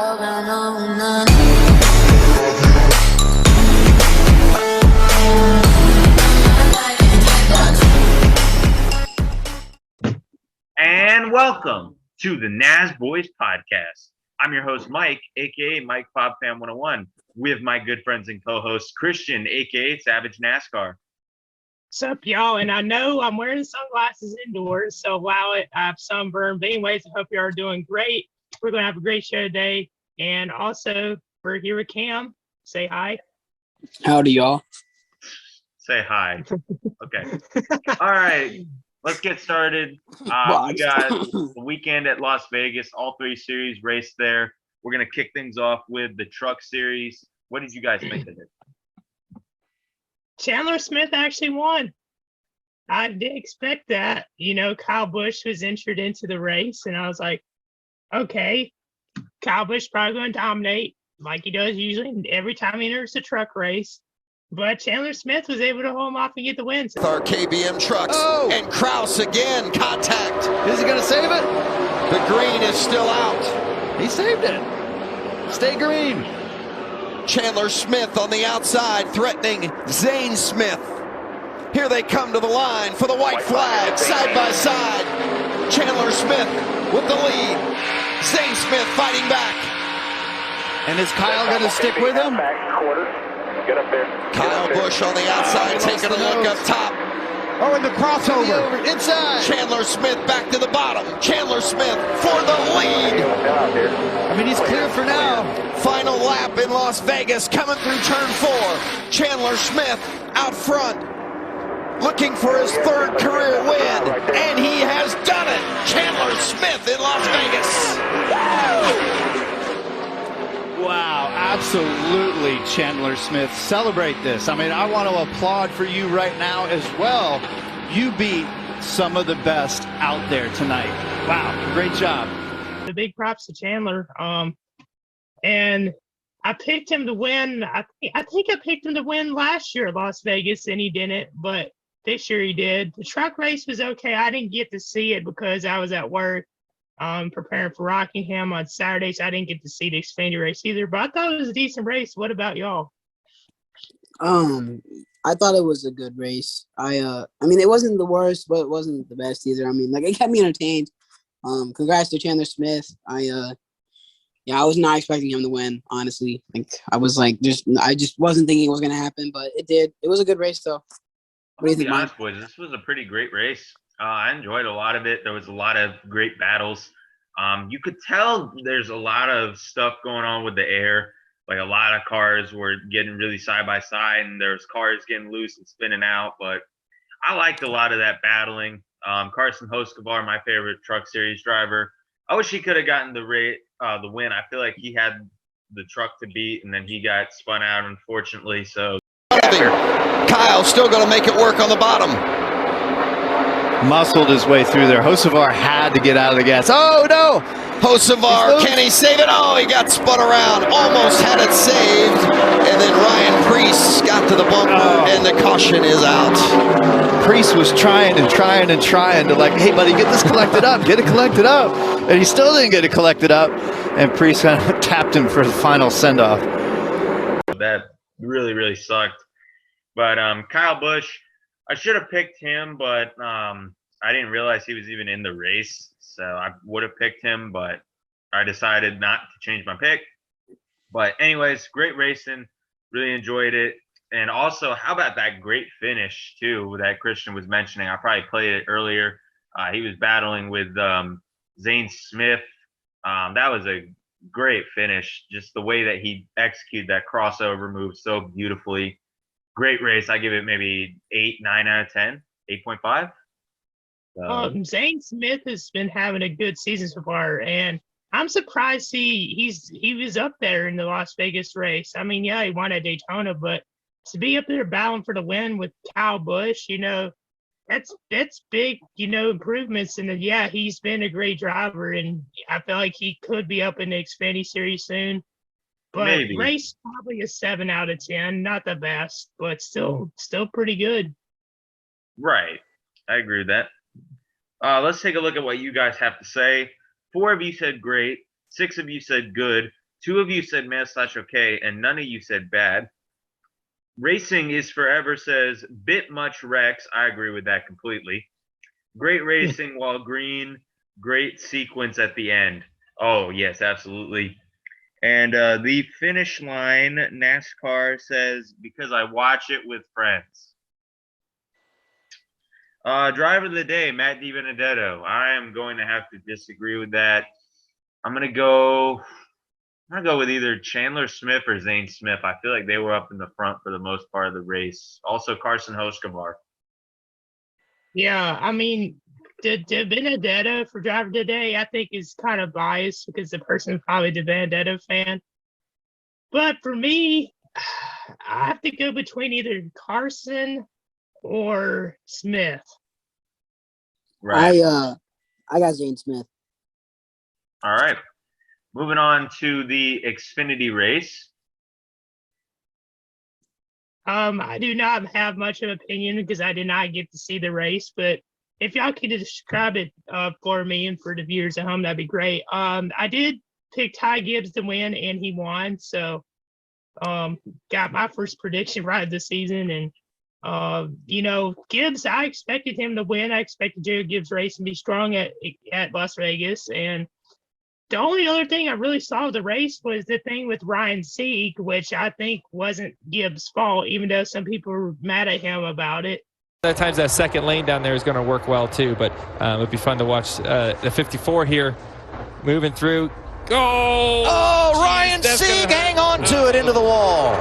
And welcome to the Nasboys podcast. I'm your host, Mike, aka Mike Bob Fan 101, with my good friends and co-hosts, Christian, aka Savage NASCAR. What's up, y'all? And I know I'm wearing sunglasses indoors, so allow it. I have sunburn. But anyways, I hope you are doing great. We're going to have a great show today. And also, we're here with Cam. Say hi. Howdy, y'all. Say hi. Okay. All right. Let's get started. We got the weekend at Las Vegas. All three series raced there. We're going to kick things off with the truck series. What did you guys think of it? Chandler Smith actually won. I did expect that. You know, Kyle Busch was entered into the race, and I was like, okay, Kyle Busch probably going to dominate like he does usually every time he enters a truck race. But Chandler Smith was able to hold him off and get the win. With our KBM trucks. Oh. And Kraus again, contact. Is he going to save it? The green is still out. He saved it. Stay green. Chandler Smith on the outside, threatening Zane Smith. Here they come to the line for the white flag, side by side. Chandler Smith with the lead. Zane Smith fighting back. And is Kyle going to stick with him? Get up there. Kyle Busch on the outside, taking a look up top. Oh, and the crossover. Inside. Chandler Smith back to the bottom. Chandler Smith for the lead. I mean, he's clear for now. Final lap in Las Vegas, coming through turn 4. Chandler Smith out front, looking for his third career win, and he has done it. Chandler Smith in Las Vegas. Woo! Wow, absolutely, Chandler Smith. Celebrate this. I mean, I want to applaud for you right now as well. You beat some of the best out there tonight. Wow, great job. The big props to Chandler. And I picked him to win. I think I picked him to win last year at Las Vegas, and he didn't. But this year he did. The truck race was okay. I didn't get to see it because I was at work. Preparing for Rockingham on Saturday, so I didn't get to see the Xfinity race either. But I thought it was a decent race. What about y'all? I thought it was a good race. I mean, it wasn't the worst, but it wasn't the best either. I mean, like, it kept me entertained. Congrats to Chandler Smith. I was not expecting him to win, honestly. Like, I was like, I just wasn't thinking it was gonna happen, but it did. It was a good race, though. What do you think, Mike? Boys, this was a pretty great race. I enjoyed a lot of it. There was a lot of great battles. You could tell there's a lot of stuff going on with the air. Like, a lot of cars were getting really side by side, and there's cars getting loose and spinning out. But I liked a lot of that battling. Carson Hoscabar, my favorite truck series driver. I wish he could have gotten the win. I feel like he had the truck to beat, and then he got spun out, unfortunately. So Kyle still going to make it work on the bottom. Muscled his way through there. Hoscabar had to get out of the gas. Oh, no. Hoscabar, can he save it? Oh, he got spun around. Almost had it saved. And then Ryan Preece got to the bumper, and the caution is out. Preece was trying to, like, hey, buddy, get this collected up. Get it collected up. And he still didn't get it collected up. And Preece kind of tapped him for the final send-off. That really, really sucked. But Kyle Busch, I should have picked him, but I didn't realize he was even in the race. So I would have picked him, but I decided not to change my pick. But anyways, great racing. Really enjoyed it. And also, how about that great finish, too, that Christian was mentioning? I probably played it earlier. He was battling with Zane Smith. That was a great finish. Just the way that he executed that crossover move so beautifully. Great race. I give it maybe 8, 9 out of 10, 8.5. Zane Smith has been having a good season so far, and I'm surprised he was up there in the Las Vegas race. I mean, yeah, he won at Daytona, but to be up there battling for the win with Kyle Busch, you know, that's big, you know, improvements. And yeah, he's been a great driver, and I feel like he could be up in the Xfinity Series soon. But Maybe. Race probably a 7 out of 10. Not the best, but still pretty good. Right. I agree with that. Let's take a look at what you guys have to say. 4 of you said great. 6 of you said good. 2 of you said /okay, and none of you said bad. Racing is forever says bit much Rex. I agree with that completely. Great racing while green. Great sequence at the end. Oh, yes, absolutely. And the finish line, NASCAR says, because I watch it with friends. Driver of the day, Matt DiBenedetto. I am going to have to disagree with that. I'm gonna go with either Chandler Smith or Zane Smith. I feel like they were up in the front for the most part of the race. Also, Carson Hoscabar. Yeah, I mean, the Benedetto for driver today, I think is kind of biased because the person is probably the Benedetto fan. But for me, I have to go between either Carson or Smith. Right. I got Zane Smith. All right. Moving on to the Xfinity race. I do not have much of an opinion because I did not get to see the race, but if y'all could describe it for me and for the viewers at home, that'd be great. I did pick Ty Gibbs to win, and he won, so got my first prediction right this season. And Gibbs, I expected him to win. I expected Jared Gibbs' race to be strong at Las Vegas, and the only other thing I really saw of the race was the thing with Ryan Sieg, which I think wasn't Gibbs' fault, even though some people were mad at him about it. At times that second lane down there is going to work well too, but it'd be fun to watch the 54 here moving through. Oh, Ryan Sieg, hang on to it into the wall.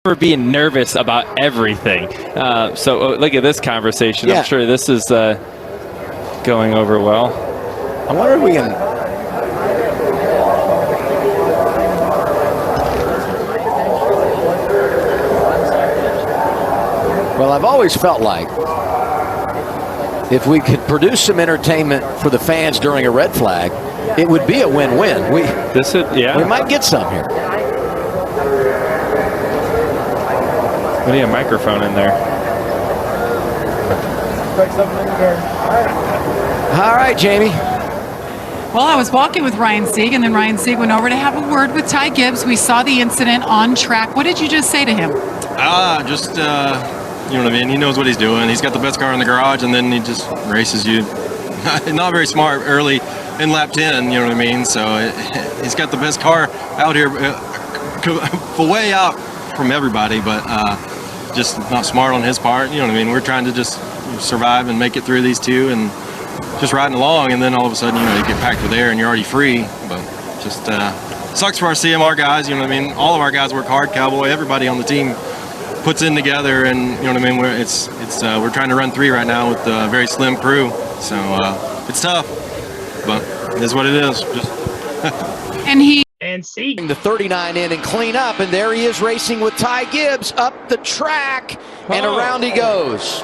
For being nervous about everything. So look at this conversation. Yeah. I'm sure this is going over well. I wonder if we can. Well, I've always felt like if we could produce some entertainment for the fans during a red flag, it would be a win-win. We might get some here. We need a microphone in there. All right, Jamie. Well, I was walking with Ryan Sieg, and then Ryan Sieg went over to have a word with Ty Gibbs. We saw the incident on track. What did you just say to him? Just, you know what I mean? He knows what he's doing. He's got the best car in the garage, and then he just races you. Not very smart early in lap 10, you know what I mean? So he's got the best car out here, way out from everybody, but just not smart on his part. You know what I mean? We're trying to just survive and make it through these two and just riding along, and then all of a sudden, you get packed with air and you're already free. But just sucks for our CMR guys, you know what I mean? All of our guys work hard, Cowboy, everybody on the team puts in together, and you know what I mean? We're trying to run 3 right now with a very slim crew, so it's tough, but it is what it is. And Sieg, The 39 in and clean up, and there he is racing with Ty Gibbs up the track, and around he goes.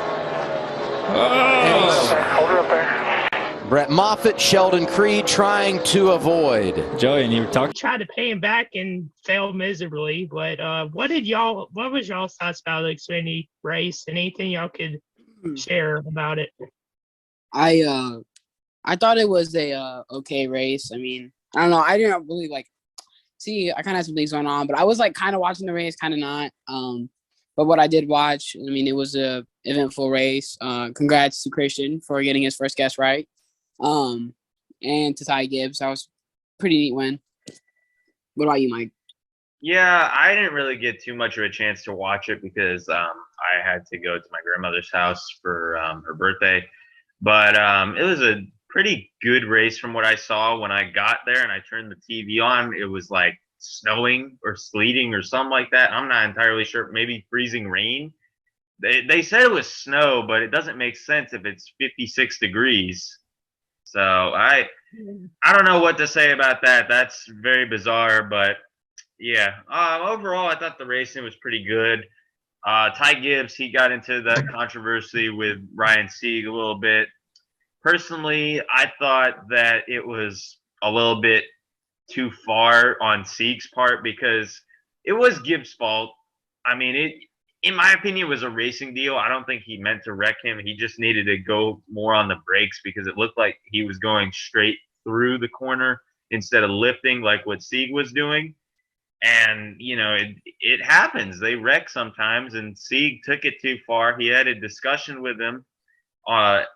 Hold her up there. Brett Moffitt, Sheldon Creed trying to avoid. Joey, and you were talking. tried to pay him back and failed miserably. But what was y'all's thoughts about the Xfinity race? And anything y'all could share about it? I thought it was a okay race. I mean, I don't know. I didn't really see. I kind of had some things going on, but I was kind of watching the race, kind of not. But what I did watch, I mean, it was a eventful race. Congrats to Christian for getting his first guess right. And to Ty Gibbs, that was a pretty neat win. What about you, Mike? Yeah, I didn't really get too much of a chance to watch it because I had to go to my grandmother's house for her birthday. But it was a pretty good race from what I saw. When I got there and I turned the TV on, it was like snowing or sleeting or something like that. I'm not entirely sure. Maybe freezing rain. They said it was snow, but it doesn't make sense if it's 56 degrees. So I don't know what to say about that. That's very bizarre, but yeah. Overall, I thought the racing was pretty good. Ty Gibbs, he got into the controversy with Ryan Sieg a little bit. Personally, I thought that it was a little bit too far on Sieg's part because it was Gibbs' fault. I mean, in my opinion, it was a racing deal. I don't think he meant to wreck him. He just needed to go more on the brakes because it looked like he was going straight through the corner. instead of lifting like what Sieg was doing. And, you know, it happens. They wreck sometimes, and Sieg took it too far. He had a discussion with him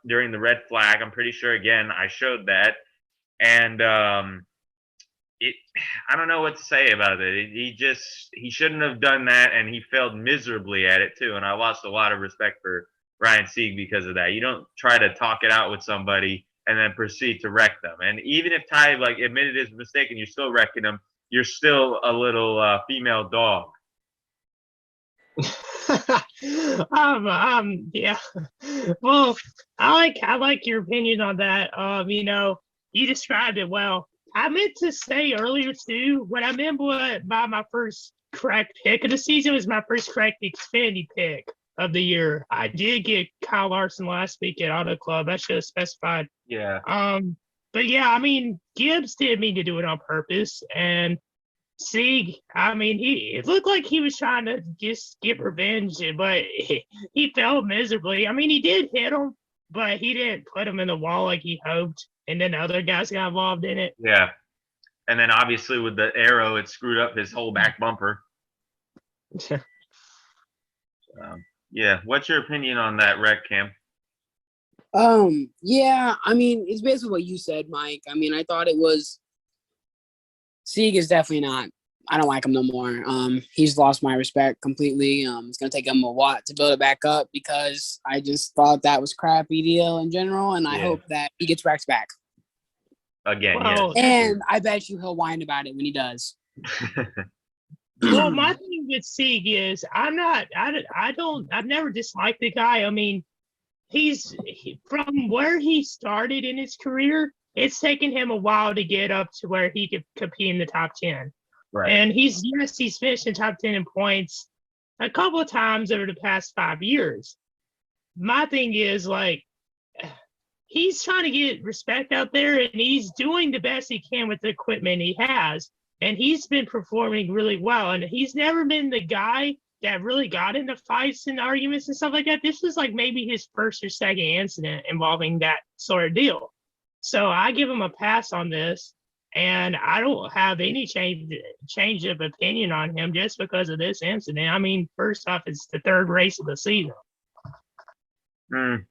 during the red flag. I'm pretty sure, again, I showed that. And I don't know what to say about it. He shouldn't have done that, and he failed miserably at it too. And I lost a lot of respect for Ryan Sieg because of that. You don't try to talk it out with somebody and then proceed to wreck them. And even if Ty like admitted his mistake and you're still wrecking him, you're still a little female dog. Yeah. Well, I like your opinion on that. You know, you described it well. I meant to say earlier too, what I meant by my first correct pick of the season was my first correct Xfinity pick of the year. I did get Kyle Larson last week at Auto Club. I should have specified. Yeah. But yeah, I mean, Gibbs didn't mean to do it on purpose, and Sieg, I mean, it looked like he was trying to just get revenge, but he failed miserably. I mean, he did hit him, but he didn't put him in the wall like he hoped, and then other guys got involved in it. Yeah. And then obviously with the arrow, it screwed up his whole back bumper. Yeah. What's your opinion on that wreck, Cam? Yeah, I mean, it's basically what you said, Mike. I mean, I thought it was Sieg is definitely not. I don't like him no more. He's lost my respect completely. It's gonna take him a while to build it back up because I just thought that was crappy deal in general, and I hope that he gets wrecked back. Again, well, and I bet you he'll whine about it when he does. Well, my thing with Sieg is I've never disliked the guy. I mean, from where he started in his career, it's taken him a while to get up to where he could compete in the top 10. Right. And he's finished in top 10 in points a couple of times over the past 5 years. My thing is, like, he's trying to get respect out there, and he's doing the best he can with the equipment he has. And he's been performing really well. And he's never been the guy that really got into fights and arguments and stuff like that. This was like maybe his first or second incident involving that sort of deal. So I give him a pass on this, and I don't have any change of opinion on him just because of this incident. I mean, first off, it's the third race of the season.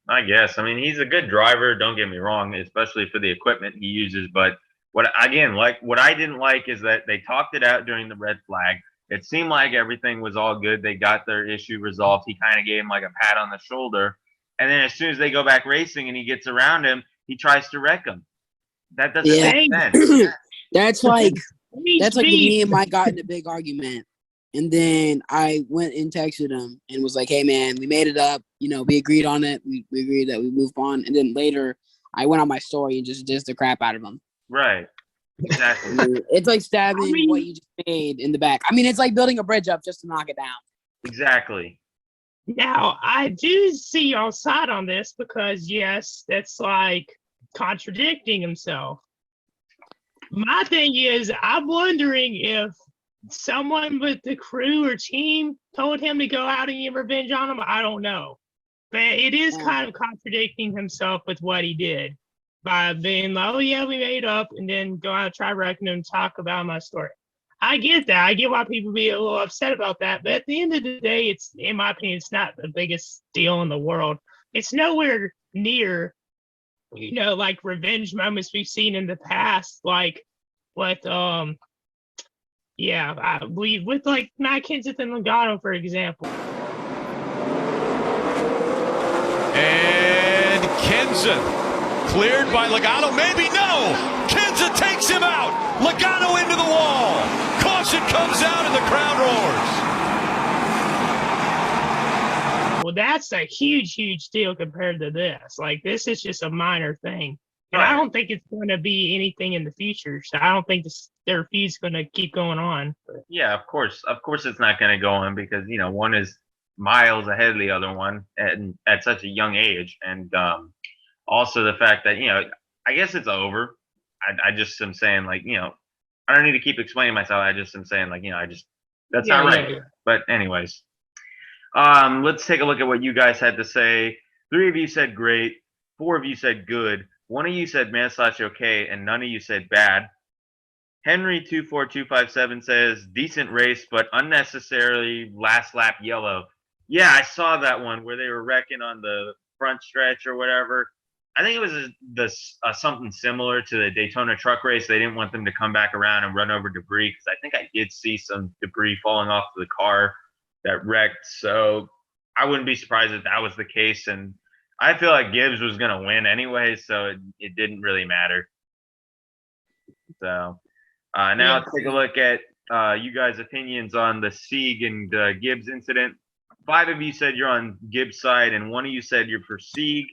I guess. I mean, he's a good driver. Don't get me wrong, especially for the equipment he uses. But what I didn't like is that they talked it out during the red flag. It seemed like everything was all good. They got their issue resolved. He kind of gave him like a pat on the shoulder. And then as soon as they go back racing and he gets around him, he tries to wreck him. That doesn't make sense. That's like me and Mike got in a big argument. And then I went and texted him and was like, hey, man, we made it up. You know, we agreed on it. We agreed that we moved on. And then later I went on my story and just dissed the crap out of him. Right. Exactly. I mean, it's like stabbing what you just made in the back. I mean, it's like building a bridge up just to knock it down. Exactly. Now, I do see y'all side on this because, yes, that's like contradicting himself. My thing is, I'm wondering if someone with the crew or team told him to go out and get revenge on him. I don't know. But it is kind of contradicting himself with what he did by being like, oh, yeah, we made up, and then go out and try wrecking him and talk about my story. I get that. I get why people be a little upset about that. But at the end of the day, it's, in my opinion, it's not the biggest deal in the world. It's nowhere near, you know, like revenge moments we've seen in the past, like with with like Matt Kenseth and Logano, for example. And Kenseth cleared by Logano. Maybe no. Kenseth takes him out. Logano into the wall. Caution comes out and the crowd roars. Well, that's a huge, huge deal compared to this. Like, this is just a minor thing. And I don't think it's going to be anything in the future. So I don't think their feud's going to keep going on. Yeah, of course. Of course it's not going to go on because, you know, one is miles ahead of the other one at such a young age. And also the fact that, you know, I guess it's over. I just am saying, like, you know, I don't need to keep explaining myself. I just am saying, like, you know, that's not right. Yeah. But anyways, let's take a look at what you guys had to say. 3 of you said great. 4 of you said good. 1 of you said man/okay, and none of you said bad. Henry24257 says, decent race, but unnecessarily last lap yellow. Yeah, I saw that one where they were wrecking on the front stretch or whatever. I think it was something similar to the Daytona truck race. They didn't want them to come back around and run over debris, because I think I did see some debris falling off the car that wrecked. So I wouldn't be surprised if that was the case. And I feel like Gibbs was going to win anyway, so it didn't really matter. So now let's take a look at you guys' opinions on the Sieg and Gibbs incident. 5 of you said you're on Gibbs' side, and 1 of you said you're for Sieg.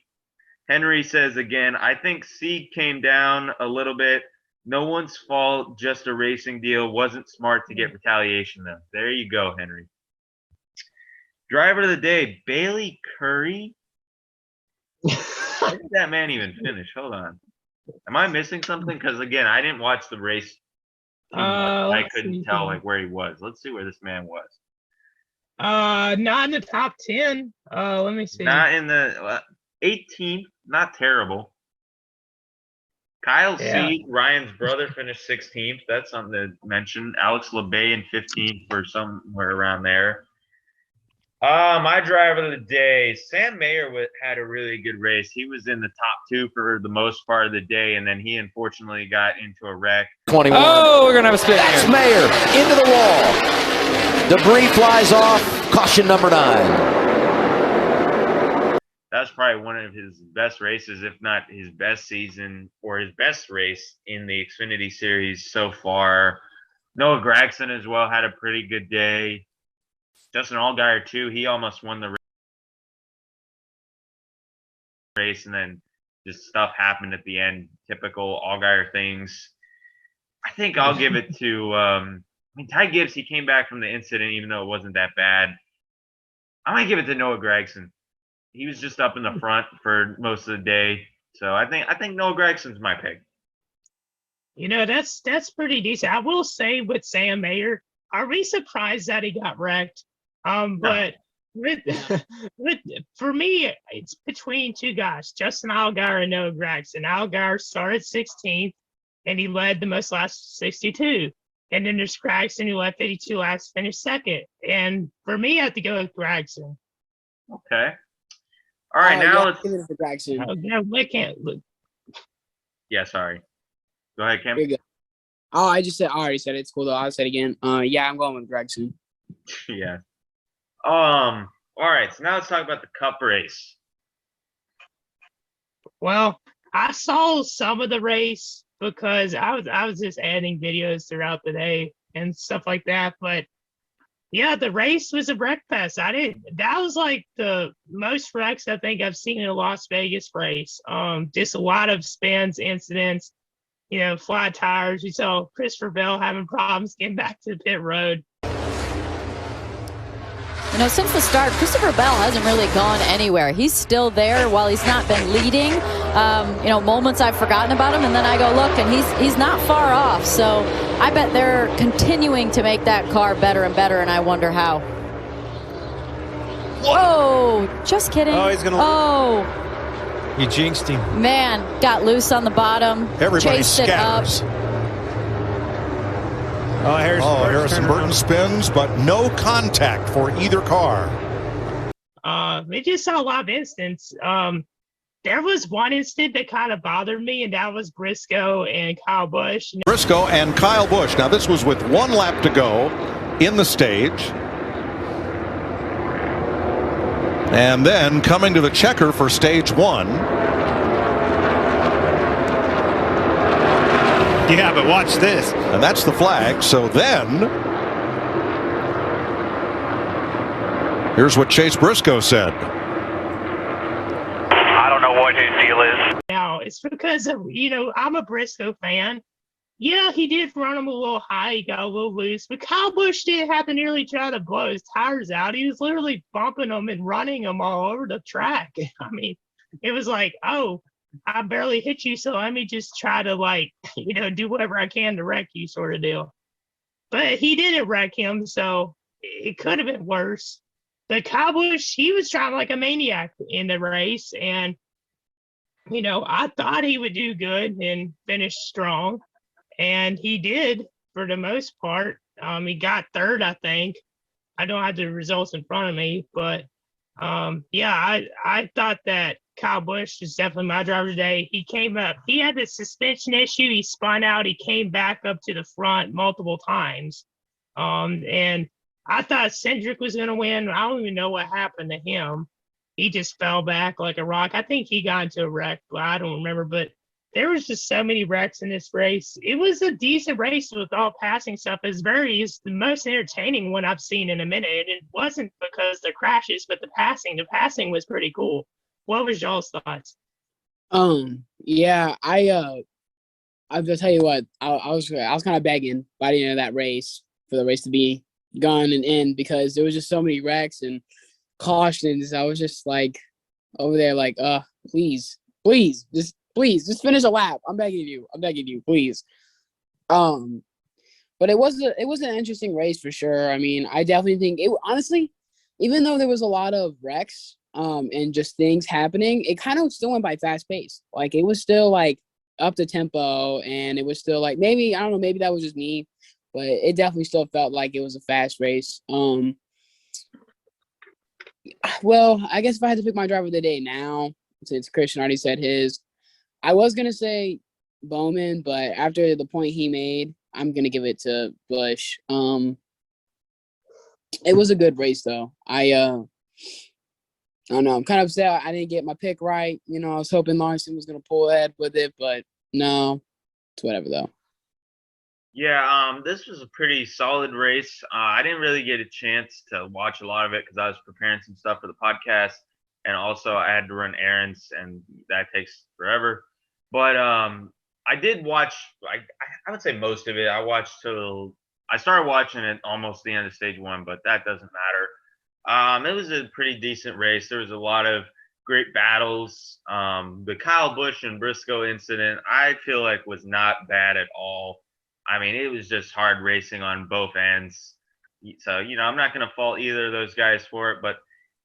Henry says again, I think Sieg came down a little bit. No one's fault, just a racing deal. Wasn't smart to get retaliation though. There you go, Henry. Driver of the day, Bailey Curry. How did that man even finish? Hold on. Am I missing something? Because again, I didn't watch the race. I couldn't tell like where he was. Let's see where this man was. Not in the top 10. Let me see. Not in the 18th. Not terrible. Kyle C., Ryan's brother, finished 16th. That's something to mention. Alex LeBay in 15th or somewhere around there. My driver of the day, Sam Mayer had a really good race. He was in the top 2 for the most part of the day, and then he unfortunately got into a wreck. 21. Oh, we're going to have a spin That's here. Mayer into the wall. Debris flies off. Caution number 9. That's probably one of his best races, if not his best season or his best race in the Xfinity Series so far. Noah Gragson as well had a pretty good day. Justin Allgaier too. He almost won the race, and then just stuff happened at the end. Typical Allgaier things. I think I'll give it to Ty Gibbs. He came back from the incident, even though it wasn't that bad. I might give it to Noah Gragson. He was just up in the front for most of the day, so I think Noah Gragson's my pick. You know, that's pretty decent. I will say with Sam Mayer, are we surprised that he got wrecked? But for me, it's between 2 guys, Justin Allgaier and Noah Gragson. Allgaier started 16th, and he led the most laps 62. And then there's Gragson, who led 52 laps, finished 2nd. And for me, I have to go with Gragson. Okay. All right, now let's. Give it to Gragson. Oh, no, I can't look. Yeah, sorry. Go ahead, Cam. Here you go. Oh, I already said it. It's cool though. I'll say it again. Yeah, I'm going with Gragson. Yeah. All right, so now let's talk about the Cup race. Well, I saw some of the race because I was just adding videos throughout the day and stuff like that. But yeah, the race was a wreck fest. That was like the most wrecks I think I've seen in a Las Vegas race. Just a lot of spins, incidents, you know, flat tires. We saw Christopher Bell having problems getting back to the pit road. You know, since the start, Christopher Bell hasn't really gone anywhere. He's still there while he's not been leading. You know, moments I've forgotten about him, and then I go look, and he's not far off. So I bet they're continuing to make that car better and better, and I wonder how. Whoa! Just kidding. Oh, he's gonna. Oh. You jinxed him. Man, got loose on the bottom. Everybody chased scatters. It up. Harrison Burton spins, but no contact for either car. We just saw a lot of instances. There was one instant that kind of bothered me, and that was Briscoe and Kyle Busch. Briscoe and Kyle Busch. Now, this was with 1 lap to go in the stage. And then coming to the checker for stage 1. Yeah, but watch this. And that's the flag. So then, here's what Chase Briscoe said. I don't know what his deal is. Now, it's because of, you know, I'm a Briscoe fan. Yeah, he did run him a little high. He got a little loose. But Kyle Busch didn't have to nearly try to blow his tires out. He was literally bumping them and running them all over the track. I mean, it was like, oh, I barely hit you, so let me just try to, like, you know, do whatever I can to wreck you sort of deal. But he didn't wreck him, so it could have been worse. But Kyle Busch, he was driving like a maniac in the race, and, you know, I thought he would do good and finish strong. and he did for the most part. He got third, I think. I don't have the results in front of me, but I thought that Kyle Busch is definitely my driver today. He came up. He had the suspension issue. He spun out. He came back up to the front multiple times. And I thought Cindric was going to win. I don't even know what happened to him. He just fell back like a rock. I think he got into a wreck, but I don't remember. But there was just so many wrecks in this race. It was a decent race with all passing stuff. It's the most entertaining one I've seen in a minute. And it wasn't because the crashes, but the passing. The passing was pretty cool. What was y'all's thoughts? Yeah, I'll just tell you what, I was kind of begging by the end of that race for the race to be gone and end because there was just so many wrecks and cautions. I was just like over there like, please, just finish a lap. I'm begging you, please. But it was an interesting race for sure. I mean, I definitely think it honestly, even though there was a lot of wrecks, and just things happening, it kind of still went by fast pace. Like it was still like up to tempo, and it was still like maybe I don't know, maybe that was just me, but it definitely still felt like it was a fast race. Well, I guess if I had to pick my driver of the day now, since Christian already said his, I was gonna say Bowman, but after the point he made, I'm gonna give it to Busch. It was a good race though. I don't know. I'm kind of upset I didn't get my pick right. You know, I was hoping Larson was gonna pull ahead with it, but no, it's whatever though. Yeah, this was a pretty solid race. I didn't really get a chance to watch a lot of it because I was preparing some stuff for the podcast, and also I had to run errands, and that takes forever. But I did watch. I would say most of it. I started watching it almost the end of stage one, but that doesn't matter. It was a pretty decent race. There was a lot of great battles. The Kyle Busch and Briscoe incident, I feel like, was not bad at all. I mean, it was just hard racing on both ends. So, I'm not going to fault either of those guys for it. But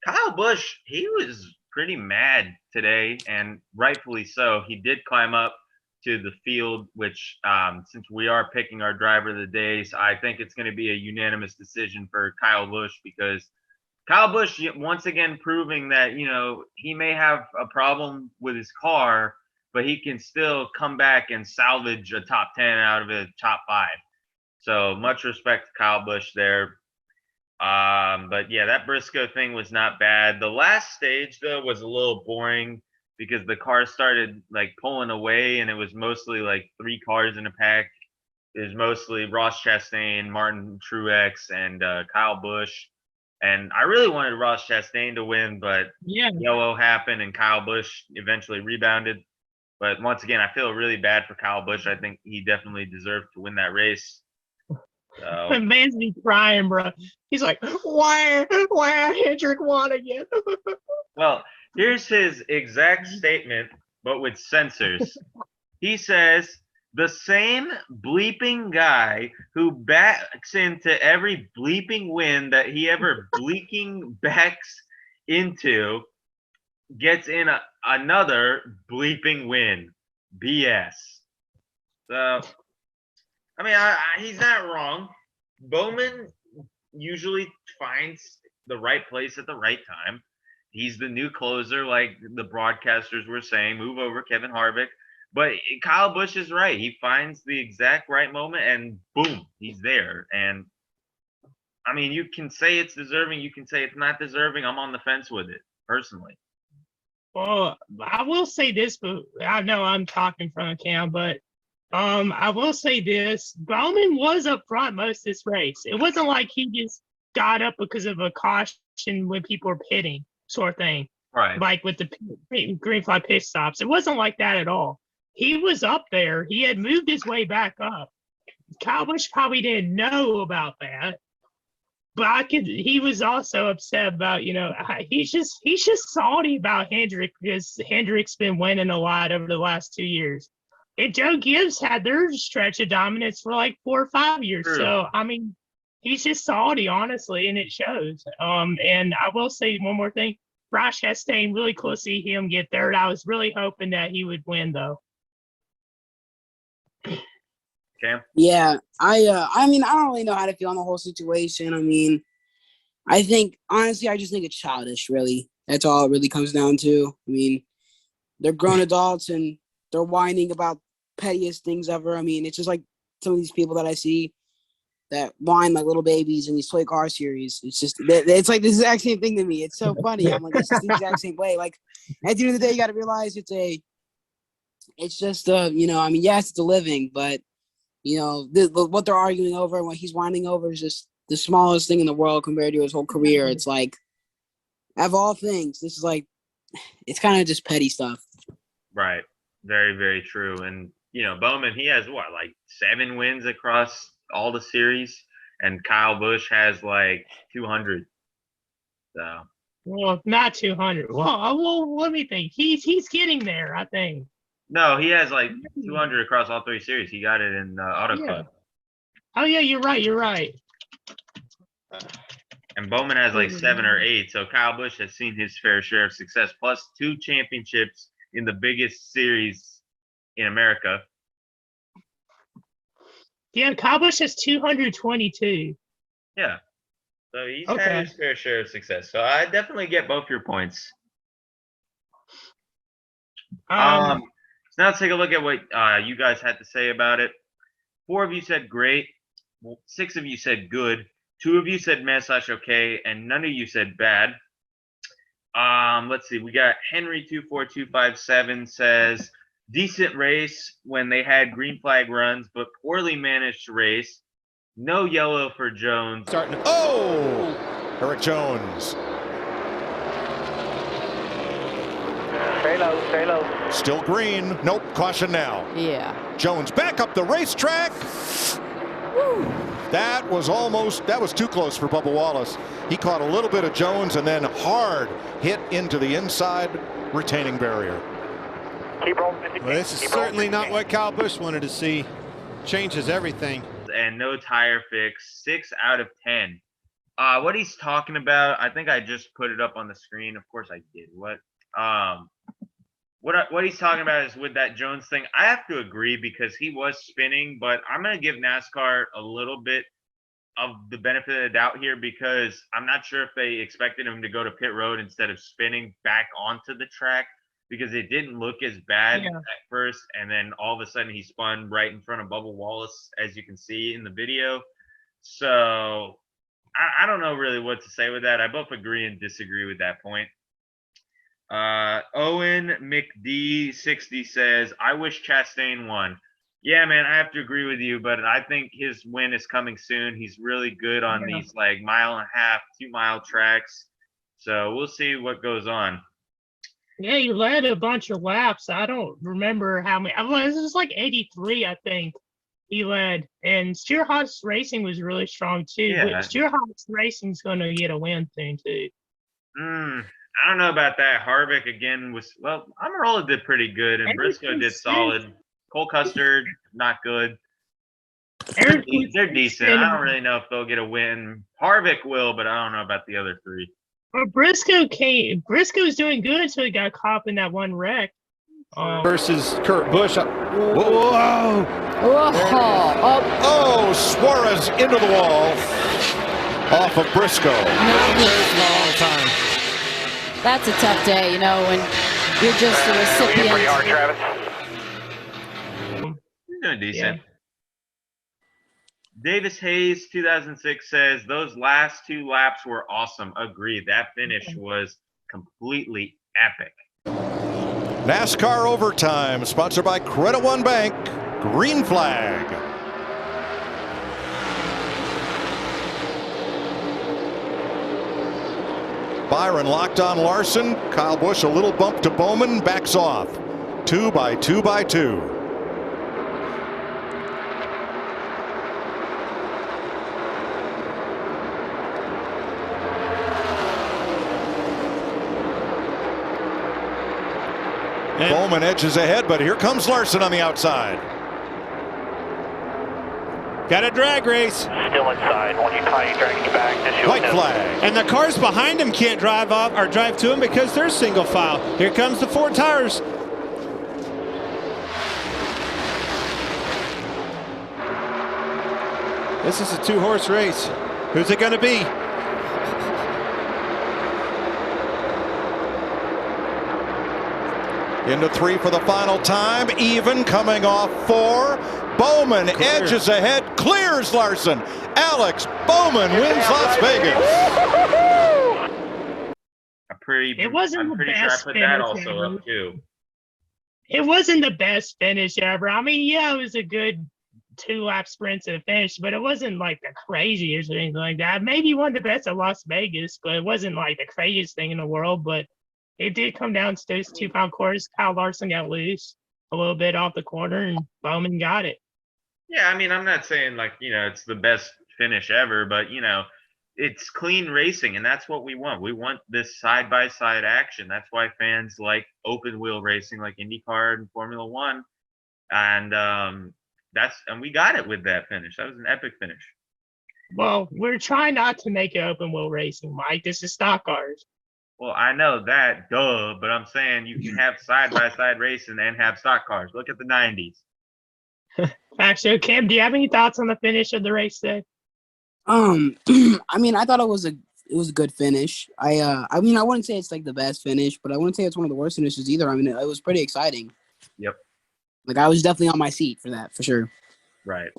Kyle Busch, he was pretty mad today, and rightfully so. He did climb up to the field, which since we are picking our driver of the days, I think it's going to be a unanimous decision for Kyle Busch because Kyle Busch once again proving that, he may have a problem with his car, but he can still come back and salvage a top 10 out of a top 5. So much respect to Kyle Busch there. But yeah, that Briscoe thing was not bad. The last stage though was a little boring because the car started like pulling away, and it was mostly like 3 cars in a pack. It was mostly Ross Chastain, Martin Truex, and Kyle Busch. And I really wanted Ross Chastain to win, but yellow happened and Kyle Busch eventually rebounded. But once again, I feel really bad for Kyle Busch. I think he definitely deserved to win that race. So. The man's be crying, bro. He's like, why Hendrick won again? Well, here's his exact statement, but with censors. He says, the same bleeping guy who backs into every bleeping win that he ever bleeping backs into gets in another bleeping win. BS. So, I mean, he's not wrong. Bowman usually finds the right place at the right time. He's the new closer, like the broadcasters were saying. Move over, Kevin Harvick. But Kyle Busch is right. He finds the exact right moment, and boom, he's there. And, I mean, you can say it's deserving. You can say it's not deserving. I'm on the fence with it, personally. Well, I will say this, but I know I'm talking from Cam, but I will say this. Bowman was up front most of this race. It wasn't like he just got up because of a caution when people were pitting sort of thing. Right. Like with the green flag pit stops. It wasn't like that at all. He was up there. He had moved his way back up. Kyle Busch probably didn't know about that. But he was also upset about, he's just salty about Hendrick because Hendrick's been winning a lot over the last 2 years. And Joe Gibbs had their stretch of dominance for like 4 or 5 years. True. So, I mean, he's just salty, honestly, and it shows. And I will say one more thing. Ross Chastain, really cool to see him get third. I was really hoping that he would win, though. Cam? Yeah, I mean, I don't really know how to feel on the whole situation. I mean, I think, honestly, I just think it's childish, really. That's all it really comes down to. I mean, they're grown adults and they're whining about pettiest things ever. I mean, it's just like some of these people that I see that whine like little babies in these toy car series. It's just, it's like the exact same thing to me. It's so funny. I'm like, it's just the exact same way. Like, at the end of the day, you got to realize it's just, you know, I mean, yes, it's a living, but, you know, what they're arguing over and what he's whining over is just the smallest thing in the world compared to his whole career. It's like, of all things, this is like, it's kind of just petty stuff. Right. Very, very true. And, you know, Bowman, he has what, like 7 wins across all the series, and Kyle Busch has like 200. So. Well, not 200. Well, let me think. He's getting there, I think. No, he has like 200 across all 3 series. He got it in Auto Club. Oh yeah, you're right. And Bowman has like 7 or 8. So Kyle Busch has seen his fair share of success, plus 2 championships in the biggest series in America. Yeah, Kyle Busch has 222. Yeah. So he's had his fair share of success. So I definitely get both your points. So now let's take a look at what you guys had to say about it. 4 of you said great. 6 of you said good. 2 of you said meh/okay, and none of you said bad. Let's see. We got Henry24257 says decent race when they had green flag runs, but poorly managed race. No yellow for Jones. Eric Jones. Stay low. Still green. Nope. Caution now. Yeah. Jones back up the racetrack. Woo. That was too close for Bubba Wallace. He caught a little bit of Jones and then hard hit into the inside retaining barrier. Well, this is certainly not what Kyle Busch wanted to see. Changes everything. And no tire fix. 6 out of 10. What he's talking about, I think I just put it up on the screen. Of course I did. What he's talking about is with that Jones thing. I have to agree because he was spinning, but I'm going to give NASCAR a little bit of the benefit of the doubt here because I'm not sure if they expected him to go to pit road instead of spinning back onto the track because it didn't look as bad at first. And then all of a sudden he spun right in front of Bubba Wallace, as you can see in the video. So I don't know really what to say with that. I both agree and disagree with that point. Owen McD60 says, I wish Chastain won. Yeah, man, I have to agree with you, but I think his win is coming soon. He's really good on these like 1.5 mile, 2 mile tracks. So we'll see what goes on. Yeah, he led a bunch of laps. I don't remember how many. Well, it was like 83, I think he led. And Steerhouse Racing was really strong too. Yeah. Steerhouse Racing's going to get a win soon too. I don't know about that. Harvick again Almirola did pretty good, and Briscoe did solid. Cole Custer, not good. They're decent. I don't really know if they'll get a win. Harvick will, but I don't know about the other 3. Well, Briscoe's doing good until he got caught in that one wreck. Versus Kurt Busch. Whoa! Oh, Suarez into the wall. Off of Briscoe. That's a tough day, you know, when you're just a recipient. Pretty hard, Travis. He's doing decent. Yeah. Davis Hayes 2006 says those last 2 laps were awesome. Agreed. That finish was completely epic. NASCAR Overtime, sponsored by Credit One Bank. Green flag. Byron locked on Larson. Kyle Busch a little bump to Bowman. Backs off. 2 by 2 by 2. Bowman edges ahead, but here comes Larson on the outside. Got a drag race. Still inside. When you try dragging you back, just white flag. And the cars behind him can't drive off or drive to him because they're single file. Here comes the 4 tires. This is a 2-horse race. Who's it going to be? Into 3 for the final time. Even coming off 4. Bowman edges ahead, clears Larson. Alex Bowman wins Las Vegas. It wasn't I'm the pretty sure I best put that finish also ever. up too. It wasn't the best finish ever. I mean, yeah, it was a good 2-lap sprint to the finish, but it wasn't like the craziest or anything like that. Maybe one of the best at Las Vegas, but it wasn't like the craziest thing in the world. But it did come down to those 2-pound quarters. Kyle Larson got loose a little bit off the corner, and Bowman got it. Yeah, I mean, I'm not saying like, it's the best finish ever, but it's clean racing, and that's what we want. We want this side-by-side action. That's why fans like open wheel racing, like IndyCar and Formula One, and we got it with that finish. That was an epic finish. Well, we're trying not to make it open wheel racing, Mike. This is stock cars. Well, I know that, duh, but I'm saying you can have side-by-side racing and have stock cars. Look at the 90s. Actually, Cam, do you have any thoughts on the finish of the race today? I mean, I thought it was a good finish. I mean, I wouldn't say it's like the best finish, but I wouldn't say it's one of the worst finishes either. I mean, it was pretty exciting. Yep. Like, I was definitely on my seat for that, for sure. Right.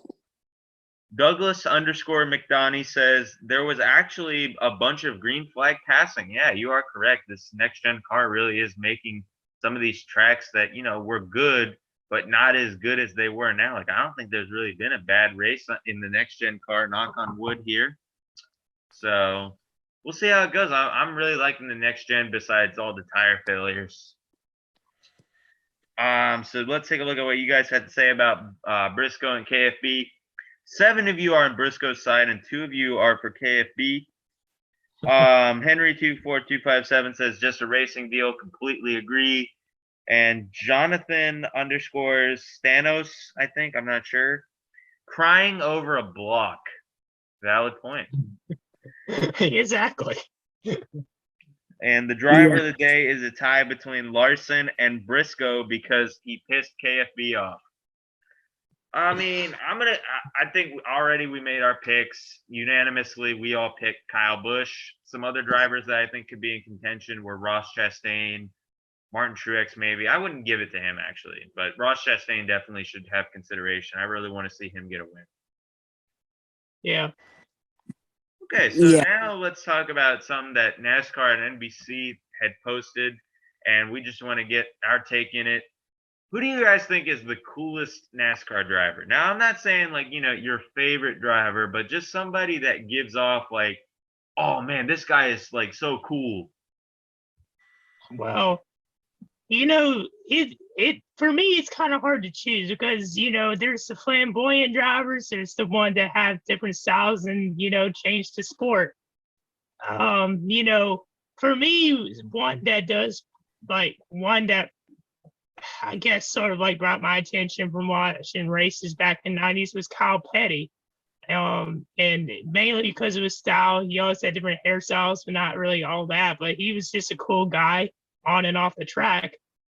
Douglas_McDonnie says there was actually a bunch of green flag passing. Yeah, you are correct. This next gen car really is making some of these tracks that, were good, but not as good as they were now. Like, I don't think there's really been a bad race in the next gen car, knock on wood here. So we'll see how it goes. I'm really liking the next gen besides all the tire failures. So let's take a look at what you guys had to say about Briscoe and KFB. 7 of you are on Briscoe's side and 2 of you are for KFB. Henry24257 says just a racing deal. Completely agree. And Jonathan_Stanos, I think, I'm not sure, crying over a block. Valid point. Exactly. And the driver of the day is a tie between Larson and Briscoe because he pissed KFB off. I mean, I think already we made our picks unanimously. We all picked Kyle Busch. Some other drivers that I think could be in contention were Ross Chastain, Martin Truex maybe. I wouldn't give it to him actually, but Ross Chastain definitely should have consideration. I really want to see him get a win. Yeah. Okay, so now let's talk about something that NASCAR and NBC had posted, and we just want to get our take in it. Who do you guys think is the coolest NASCAR driver? Now, I'm not saying like, your favorite driver, but just somebody that gives off like, oh man, this guy is like so cool. Well, it for me, it's kind of hard to choose because, there's the flamboyant drivers, there's the one that have different styles and, change the sport. For me, one that I guess sort of like brought my attention from watching races back in the 90s was Kyle Petty. And mainly because of his style. He always had different hairstyles, but not really all that. But he was just a cool guy on and off the track.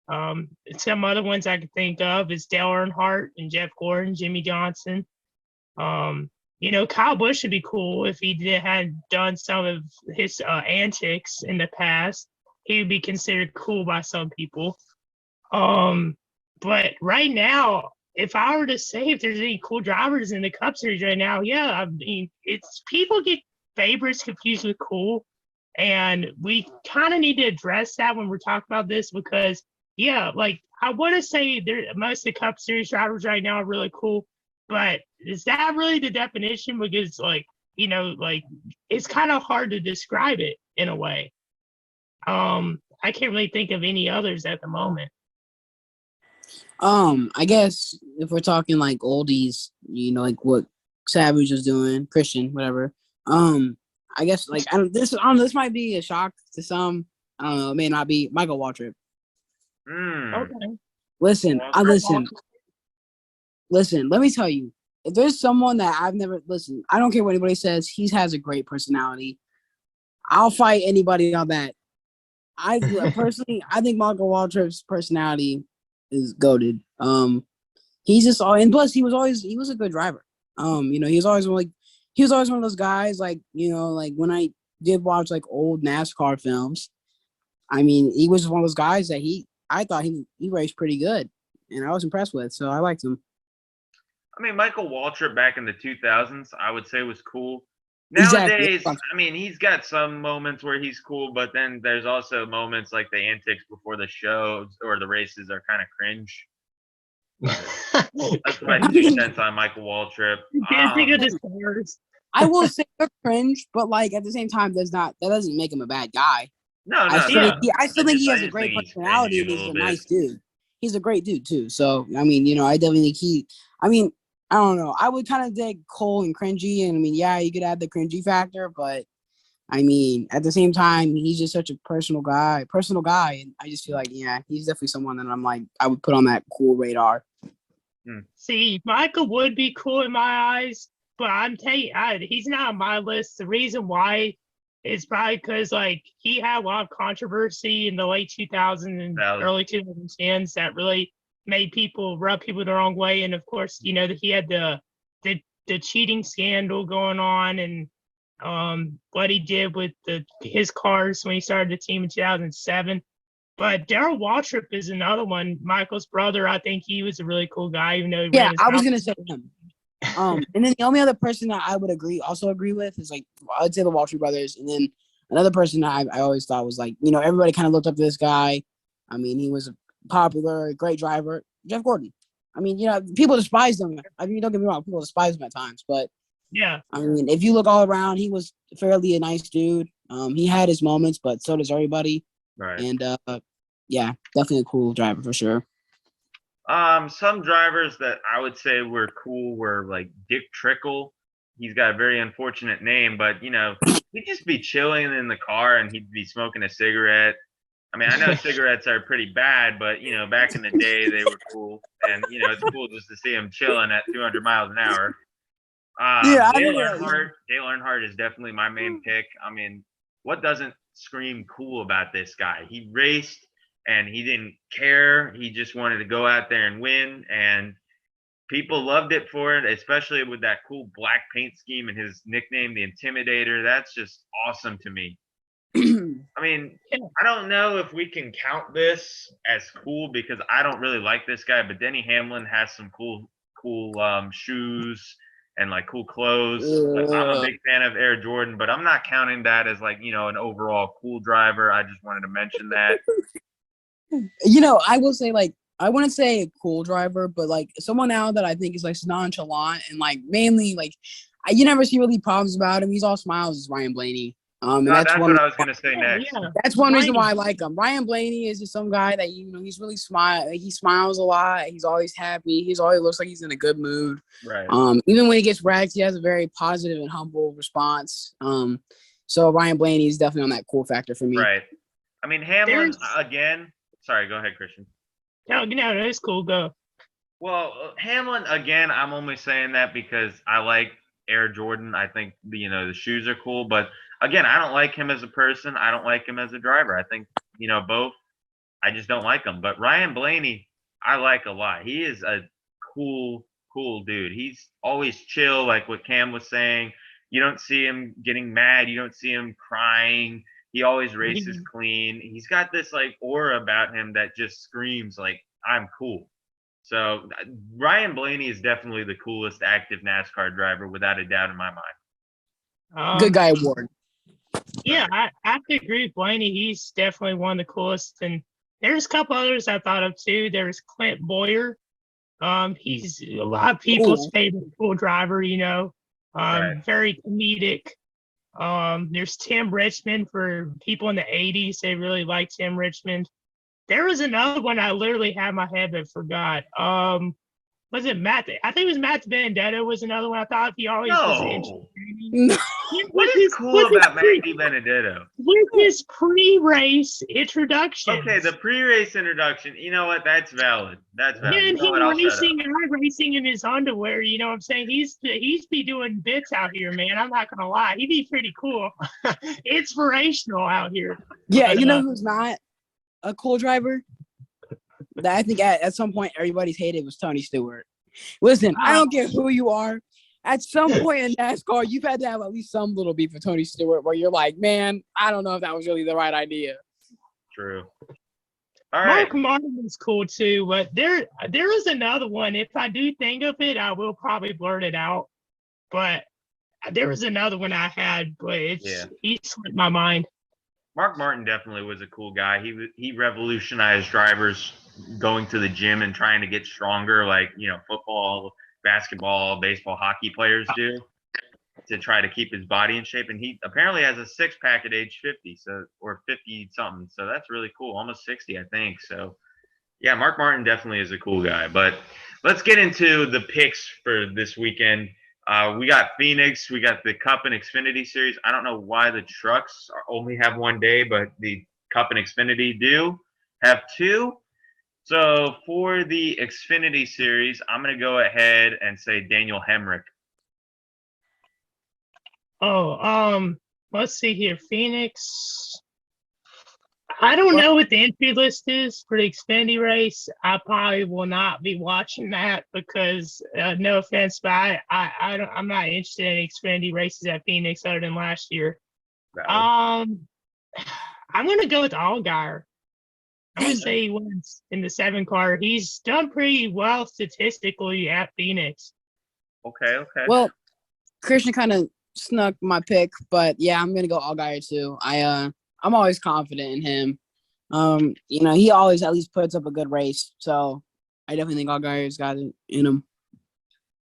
Some other ones I could think of is Dale Earnhardt and Jeff Gordon, Jimmy Johnson. Kyle Busch would be cool if he had done some of his antics in the past. He would be considered cool by some people. But right now, if I were to say if there's any cool drivers in the Cup Series right now, I mean, it's people get favorites confused with cool, and we kind of need to address that when we're talking about this because, like I want to say most of the Cup Series drivers right now are really cool, but is that really the definition? Because it's kind of hard to describe it in a way. I can't really think of any others at the moment. I guess if we're talking like oldies, like what Savage was doing, Christian, whatever. I guess like this might be a shock to some. I don't know. It may not be Michael Waltrip. Okay. Listen. Let me tell you. If there's someone that I've never listened, I don't care what anybody says. He has a great personality. I'll fight anybody on that. I personally, I think Michael Waltrip's personality is goated. He's just and plus he was a good driver. He was always one of those guys, like, like when I did watch like old NASCAR films, I mean, he was one of those guys that I thought he raced pretty good, and I was impressed with, so I liked him. I mean, Michael Waltrip back in the 2000s, I would say was cool. Exactly. Nowadays, I mean, he's got some moments where he's cool, but then there's also moments like the antics before the shows or the races are kind of cringe. That's my 2 cents on Michael Waltrip. I will say they're cringe, but like at the same time, that doesn't make him a bad guy. No. I still think he has a great personality and he's a nice dude. He's a great dude too. So I mean, I definitely think I don't know. I would kind of dig Cole and cringy, and I mean, yeah, you could add the cringy factor, but I mean, at the same time, he's just such a personal guy, and I just feel like, yeah, he's definitely someone that I'm like, I would put on that cool radar. See, Michael would be cool in my eyes, but I'm telling you, he's not on my list. The reason why is probably because like he had a lot of controversy in the late 2000s and early 2010s that really made people rub people the wrong way, and of course, that he had the cheating scandal going on, and what he did with his cars when he started the team in 2007. But Daryl Waltrip is another one. Michael's brother, I think he was a really cool guy, even though I was gonna say him. And then the only other person that I would also agree with is like I would say the Waltrip brothers, and then another person that I always thought was like, everybody kind of looked up to this guy. I mean, he was a popular, great driver, Jeff Gordon. I mean, people despise him. I mean, don't get me wrong, people despise him at times, but yeah, I mean, if you look all around, he was fairly a nice dude. He had his moments, but so does everybody. Right. And yeah, definitely a cool driver for sure. Some drivers that I would say were cool were like Dick Trickle. He's got a very unfortunate name, but he'd just be chilling in the car and he'd be smoking a cigarette. I mean, I know cigarettes are pretty bad, but back in the day they were cool, and it's cool just to see him chilling at 200 miles an hour. Dale Earnhardt is definitely my main pick. I mean, what doesn't scream cool about this guy? He raced and he didn't care. He just wanted to go out there and win, and people loved it for it, especially with that cool black paint scheme and his nickname, the Intimidator. That's just awesome to me. I mean, I don't know if we can count this as cool because I don't really like this guy, but Denny Hamlin has some cool shoes and like cool clothes. Like, I'm a big fan of Air Jordan, but I'm not counting that as like, an overall cool driver. I just wanted to mention that. I will say like, I wouldn't say a cool driver, but like someone now that I think is like nonchalant and like mainly like, you never see really problems about him. He's all smiles is Ryan Blaney. And that's what I was going to say next. Yeah. That's one reason why I like him. Ryan Blaney is just some guy that, he's really he smiles a lot. He's always happy. He's always looks like he's in a good mood. Right. Even when he gets wrecked, he has a very positive and humble response. So Ryan Blaney is definitely on that cool factor for me. Right. I mean, Hamlin, again. Sorry, go ahead, Christian. No, that's cool. Go. Well, Hamlin, again, I'm only saying that because I like Air Jordan. I think, the shoes are cool, but again, I don't like him as a person. I don't like him as a driver. I think, both. I just don't like him. But Ryan Blaney, I like a lot. He is a cool dude. He's always chill, like what Cam was saying. You don't see him getting mad. You don't see him crying. He always races clean. He's got this like aura about him that just screams like, I'm cool. So Ryan Blaney is definitely the coolest active NASCAR driver without a doubt in my mind. Good guy award. Yeah, I have to agree with Blaney. He's definitely one of the coolest. And there's a couple others I thought of too. There's Clint Boyer. He's a lot of people's favorite cool driver, Right. Very comedic. There's Tim Richmond for people in the 80s. They really liked Tim Richmond. There was another one I literally had in my head but forgot. Was it Matt? I think it was Matt Benedetto was another one. I thought he always was interesting. What is cool about Matt Benedetto? With his pre-race introduction. Okay, the pre-race introduction. You know what? That's valid. That's valid. Yeah, and him racing in his underwear. You know what I'm saying? He's be doing bits out here, man. I'm not gonna lie. He'd be pretty cool. Inspirational out here. Yeah, but, who's not a cool driver? That I think at some point everybody's hated was Tony Stewart. Listen, I don't care who you are. at some point in NASCAR, you've had to have at least some little beef with Tony Stewart where you're like, man, I don't know if that was really the right idea. True. All right. Mark Martin is cool too, but there is another one. If I do think of it, I will probably blurt it out. But there was another one I had, but he slipped my mind. Mark Martin definitely was a cool guy. He revolutionized drivers going to the gym and trying to get stronger, like football, basketball, baseball, hockey players do, to try to keep his body in shape. And he apparently has a 6-pack at age 50, or 50 something. So that's really cool. Almost 60, I think. So yeah, Mark Martin definitely is a cool guy. But let's get into the picks for this weekend. We got Phoenix. We got the Cup and Xfinity Series. I don't know why the trucks only have one day, but the Cup and Xfinity do have 2. So for the Xfinity Series, I'm going to go ahead and say Daniel Hemrick. Let's see here. Phoenix. I don't know what the entry list is for the Xfinity race. I probably will not be watching that because, no offense, but I'm not interested in Xfinity races at Phoenix other than last year. I'm going to go with Allgaier. I'm going to say he wins in the 7 car. He's done pretty well statistically at Phoenix. Okay. Well, Christian kind of snuck my pick, but yeah, I'm going to go Allgaier too. I'm always confident in him. He always at least puts up a good race. So I definitely think Allgaier's got it in him.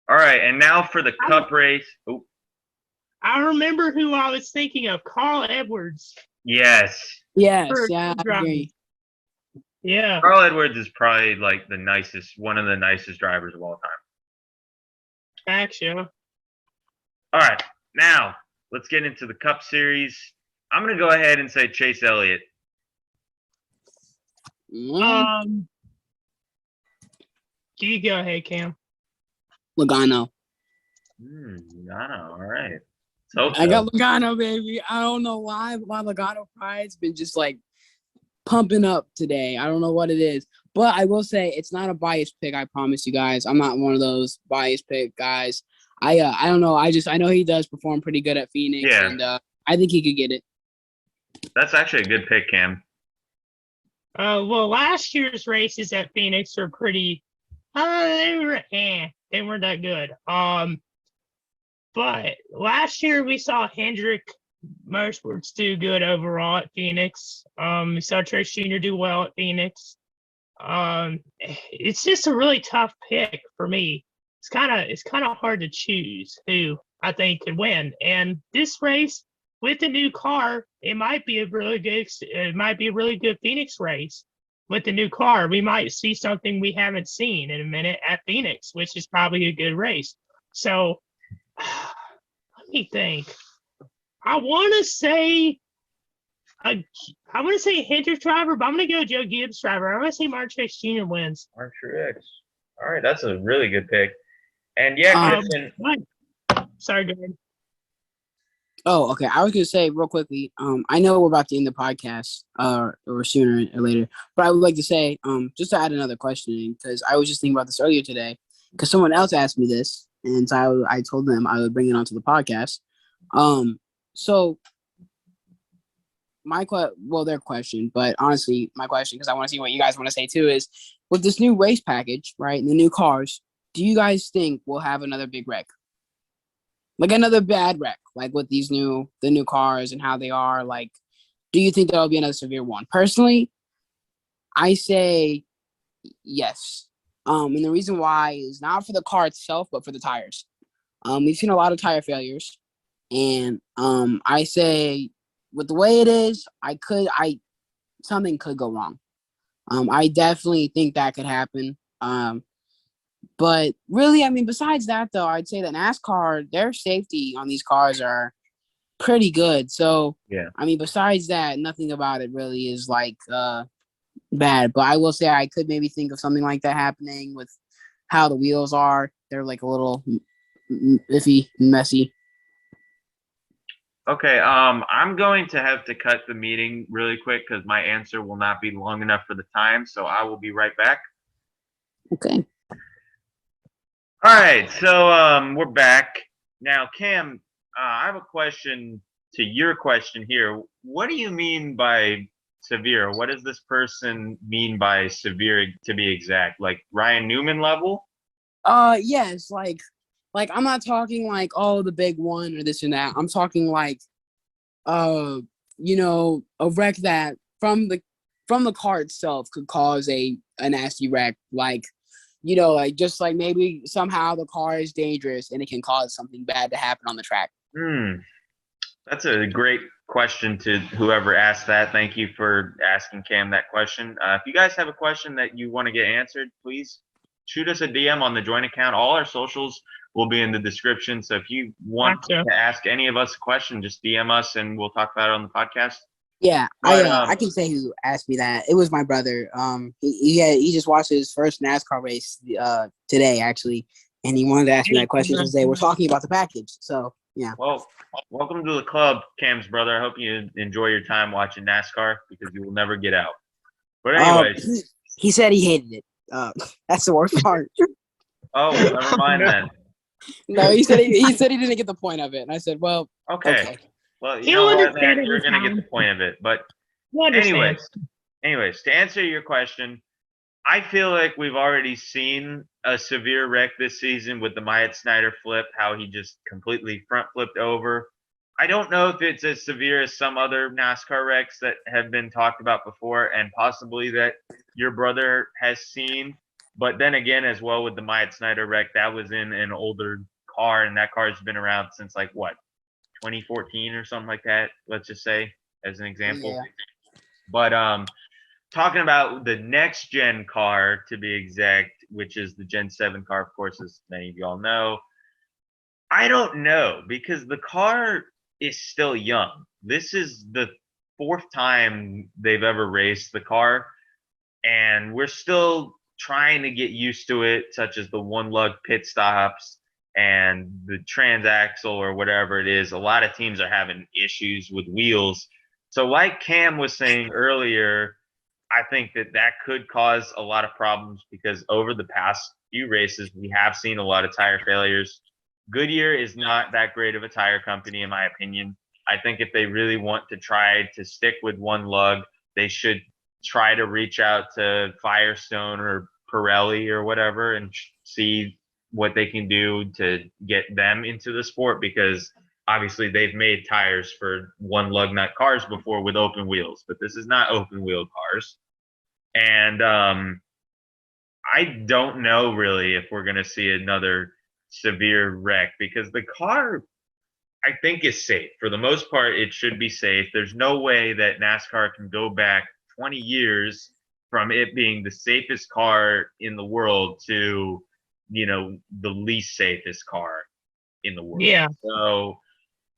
All right, and now for the Cup race. Oh. I remember who I was thinking of, Carl Edwards. Yes. Yeah, I agree. Yeah. Carl Edwards is probably like one of the nicest drivers of all time. Actually. All right, now let's get into the Cup Series. I'm going to go ahead and say Chase Elliott. You go ahead, Cam. Logano. Logano, all right. So I got Logano, baby. I don't know why, but my Logano pride's been just like pumping up today. I don't know what it is. But I will say it's not a biased pick, I promise you guys. I'm not one of those biased pick guys. I don't know. I know he does perform pretty good at Phoenix, and I think he could get it. That's actually a good pick, Cam. Well, last year's races at Phoenix are pretty. They weren't that good. But last year we saw Hendrick Motorsports do good overall at Phoenix. We saw Trace Jr. do well at Phoenix. It's just a really tough pick for me. It's kind of hard to choose who I think could win. And this race, with the new car, it might be a really good Phoenix race. With the new car, we might see something we haven't seen in a minute at Phoenix, which is probably a good race. So let me think. I want to say Hendrick driver, but I'm going to go Joe Gibbs driver. I'm going to say Mark Truex Jr. wins. Mark Truex. All right, that's a really good pick. And yeah, Christian. Sorry, go ahead. Oh, okay. I was gonna say real quickly. I know we're about to end the podcast, or sooner or later, but I would like to say, just to add another question, because I was just thinking about this earlier today, because someone else asked me this, and so I told them I would bring it onto the podcast. So their question, but honestly, my question, because I want to see what you guys want to say too, is with this new race package, right, and the new cars, do you guys think we'll have another big wreck? Like another bad wreck, like with the new cars and how they are, like, do you think there'll be another severe one? Personally, I say yes. And the reason why is not for the car itself, but for the tires. We've seen a lot of tire failures, and I say with the way it is, something could go wrong. I definitely think that could happen. But really, I mean, besides that, though, I'd say that NASCAR, their safety on these cars are pretty good. So, yeah, I mean, besides that, nothing about it really is like bad. But I will say I could maybe think of something like that happening with how the wheels are. They're like a little iffy, messy. Okay, I'm going to have to cut the meeting really quick because my answer will not be long enough for the time. So I will be right back. Okay. All right, so we're back now. Cam, I have a question to your question here. What do you mean by severe? What does this person mean by severe, to be exact? Like Ryan Newman level? Yes, like I'm not talking like, oh, the big one or this and that. I'm talking like a wreck that from the car itself could cause a nasty wreck. Like, like just like maybe somehow the car is dangerous and it can cause something bad to happen on the track. That's a great question to whoever asked that. Thank you for asking Cam that question. If you guys have a question that you want to get answered, please shoot us a DM on the joint account. All our socials will be in the description. So if you want to ask any of us a question, just DM us and we'll talk about it on the podcast. Yeah, I can say who asked me that. It was my brother. He just watched his first NASCAR race today actually, and he wanted to ask me that question because they were talking about the package. So yeah. Well, welcome to the club, Cam's brother. I hope you enjoy your time watching NASCAR because you will never get out. But anyways, he said he hated it. That's the worst part. Oh, well, never mind then. No, he said he didn't get the point of it, and I said, well, okay. Well, you know what, man, you're gonna get the point of it. But anyways, to answer your question, I feel like we've already seen a severe wreck this season with the Myatt Snider flip, how he just completely front flipped over. I don't know if it's as severe as some other NASCAR wrecks that have been talked about before and possibly that your brother has seen. But then again, as well with the Myatt Snider wreck, that was in an older car, and that car's been around since like what, 2014 or something like that, let's just say, as an example. Yeah. But talking about the next gen car, to be exact, which is the Gen 7 car, of course, as many of y'all know, I don't know because the car is still young. This is the 4th time they've ever raced the car, and we're still trying to get used to it, such as the one lug pit stops and the transaxle or whatever it is. A lot of teams are having issues with wheels. So like Cam was saying earlier, I think that could cause a lot of problems because over the past few races, we have seen a lot of tire failures. Goodyear is not that great of a tire company, in my opinion. I think if they really want to try to stick with one lug, they should try to reach out to Firestone or Pirelli or whatever and see what they can do to get them into the sport, because obviously they've made tires for one lug nut cars before with open wheels, but this is not open wheel cars. And I don't know really if we're going to see another severe wreck because the car, I think, is safe. For the most part, it should be safe. There's no way that NASCAR can go back 20 years from it being the safest car in the world to, the least safest car in the world. Yeah. So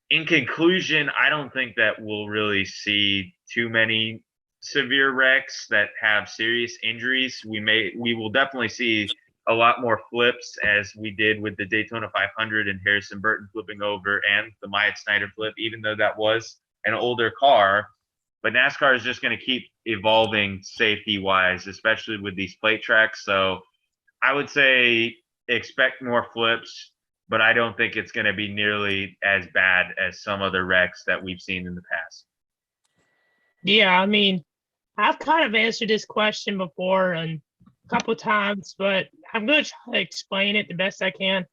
in conclusion, I don't think that we'll really see too many severe wrecks that have serious injuries. We will definitely see a lot more flips as we did with the Daytona 500 and Harrison Burton flipping over and the Myatt Snider flip, even though that was an older car. But NASCAR is just going to keep evolving safety-wise, especially with these plate tracks. So I would say expect more flips, but I don't think it's going to be nearly as bad as some other wrecks that we've seen in the past. Yeah, I mean, I've kind of answered this question before and a couple of times, but I'm going to try to explain it the best I can.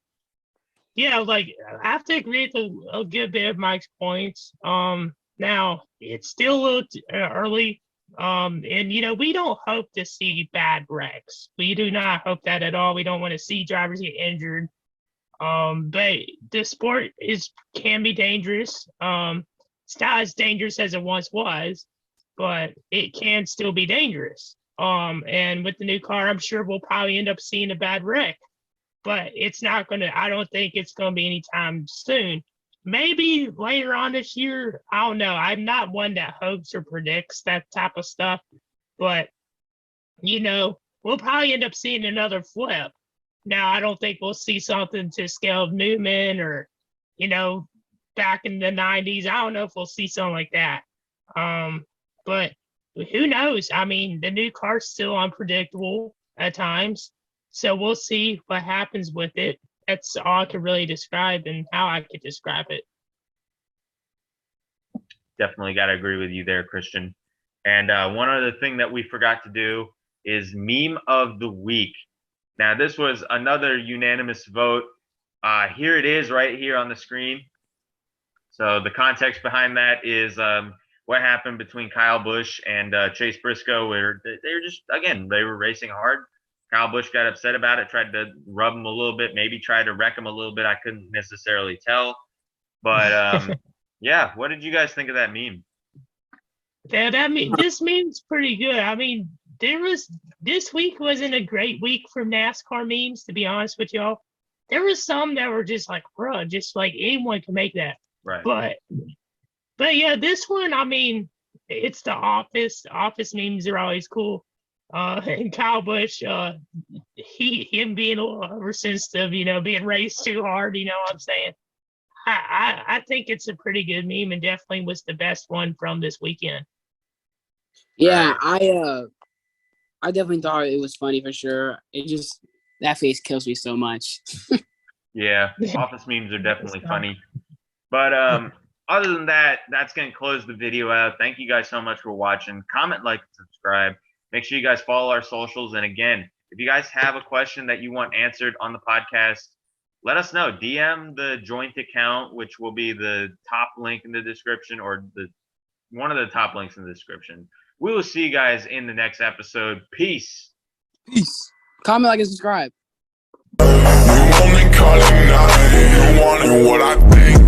Yeah, like I have to agree with a good bit of Mike's points. Now it's still a little early. And we don't hope to see bad wrecks. We do not hope that at all. We don't want to see drivers get injured. But the sport can be dangerous. It's not as dangerous as it once was, but it can still be dangerous. And with the new car, I'm sure we'll probably end up seeing a bad wreck, but I don't think it's going to be anytime soon. Maybe later on this year. I don't know. I'm not one that hopes or predicts that type of stuff, but we'll probably end up seeing another flip. Now, I don't think we'll see something to scale of Newman or, back in the 90s. I don't know if we'll see something like that. But who knows? I mean, the new car's still unpredictable at times. So we'll see what happens with it. That's all I could really describe and how I could describe it. Definitely got to agree with you there, Christian. And one other thing that we forgot to do is meme of the week. Now, this was another unanimous vote. Here it is right here on the screen. So the context behind that is what happened between Kyle Busch and Chase Briscoe, where they were just, again, they were racing hard. Kyle Busch got upset about it, tried to rub him a little bit, maybe tried to wreck him a little bit. I couldn't necessarily tell. But, yeah, what did you guys think of that meme? Yeah, this meme's pretty good. I mean, this week wasn't a great week for NASCAR memes, to be honest with y'all. There were some that were just like, bro, just like anyone can make that. Right. But yeah, this one, I mean, it's The Office. The Office memes are always cool. And Kyle Busch, him being a little oversensitive, being raced too hard, you know what I'm saying? I think it's a pretty good meme and definitely was the best one from this weekend. Yeah, I definitely thought it was funny for sure. It just, that face kills me so much. Yeah, Office memes are definitely funny. But other than that, that's going to close the video out. Thank you guys so much for watching. Comment, like, and subscribe. Make sure you guys follow our socials. And again, if you guys have a question that you want answered on the podcast, let us know. DM the joint account, which will be the top link in the description, or one of the top links in the description. We will see you guys in the next episode. Peace. Peace. Comment, like, and subscribe. You want me calling now, you wanted what I think.